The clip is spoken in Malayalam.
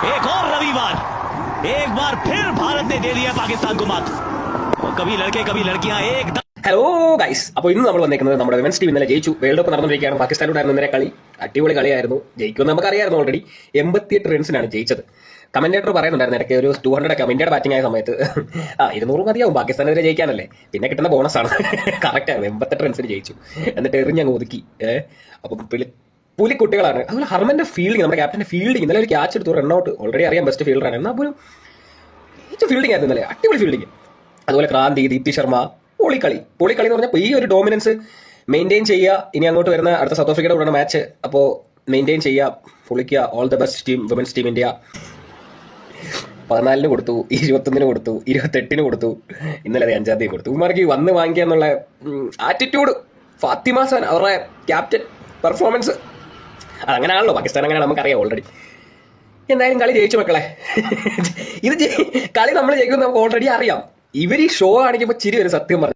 एक और रविवार, एक बार फिर भारत ने दे दिया पाकिस्तान को मात. कभी लड़के कभी लड़कियां एक. ഹലോ ഗൈസ്, അപ്പോൾ ഇന്ന് നമ്മൾ വന്നേക്കുന്നത് നമ്മുടെ വിമൻസ് ടീം ഇന്നലെ ജയിച്ചു. വേൾഡ് കപ്പ് നടന്നുകൊണ്ടിരിക്കുകയാണ്. പാകിസ്ഥാനോടായിരുന്നു ഇന്നലെ കളി. അടിപൊളി കളിയായിരുന്നു. ജയിക്കുമെന്ന് നമുക്കറിയായിരുന്നു. ഓൾറെഡി 88 റൺസിനാണ് ജയിച്ചത്. കമന്റേറ്റർ പറയുന്നുണ്ടായിരുന്നു ഇടയ്ക്ക് ഒരു 200 ഒക്കെ ഇന്ത്യയുടെ ബാറ്റിംഗ് ആയ സമയത്ത് 200 മതിയാവും പാകിസ്ഥാനെതിരെ ജയിക്കാനല്ലേ, പിന്നെ കിട്ടുന്ന ബോണസാണ്. കറക്റ്റാണ്, 88 റൺസിന് ജയിച്ചു. എന്നിട്ട് എറിഞ്ഞങ്ങ് ഒതുക്കി. അപ്പം പുലിക്കുട്ടികളാണ്. അതുപോലെ ഹർമന്റെ ഫീൽഡിങ്, നമ്മുടെ ക്യാപ്റ്റന്റെ ഫീൽഡിങ്, ഇന്നലെ ഒരു ക്യാച്ച് എടുത്തു, റണ്ണൌട്ട്. ഓൾറെഡി അറിയാം ബെസ്റ്റ് ഫീൽഡറാണ്, എന്നാൽ പോലും ഫീൽഡിംഗ് ആയിരുന്നു ഇന്നലെ, അടിപൊളി ഫീൽഡിങ്. അതുപോലെ ക്രാന്തി, ദീപ്തി ശർമ്മ, പൊളിക്കളി എന്ന് പറഞ്ഞപ്പോൾ ഈ ഒരു ഡോമിനൻസ് മെയിൻറ്റെയിൻ ചെയ്യുക. ഇനി അങ്ങോട്ട് വരുന്ന അടുത്ത സൗത്ത് ആഫ്രിക്കയുടെ കൂടെ മാച്ച്, അപ്പോൾ മെയിൻറ്റെയിൻ ചെയ്യുക, പൊളിക്കുക. All the best team, women's team India. 14 കൊടുത്തു, 21 കൊടുത്തു, 28 കൊടുത്തു, ഇന്നലെ 5-ാം തീയതി കൊടുത്തു. ഇവന്മാർക്ക് വന്ന് വാങ്ങിക്കുക എന്നുള്ള ആറ്റിറ്റ്യൂഡ്, ഫാത്തിമ സാൻ അവരുടെ ക്യാപ്റ്റൻ പെർഫോമൻസ്, അതങ്ങനെയാണല്ലോ. പാകിസ്ഥാൻ അങ്ങനെ നമുക്കറിയാം ഓൾറെഡി. എന്തായാലും കളി ജയിച്ചു മക്കളെ. ഇത് കളി നമ്മൾ ജയിക്കുമെന്ന് നമുക്ക് ഓൾറെഡി അറിയാം. ഇവർ ഈ ഷോ കാണിക്കുമ്പോൾ ചിരി വരും, സത്യം പറഞ്ഞു.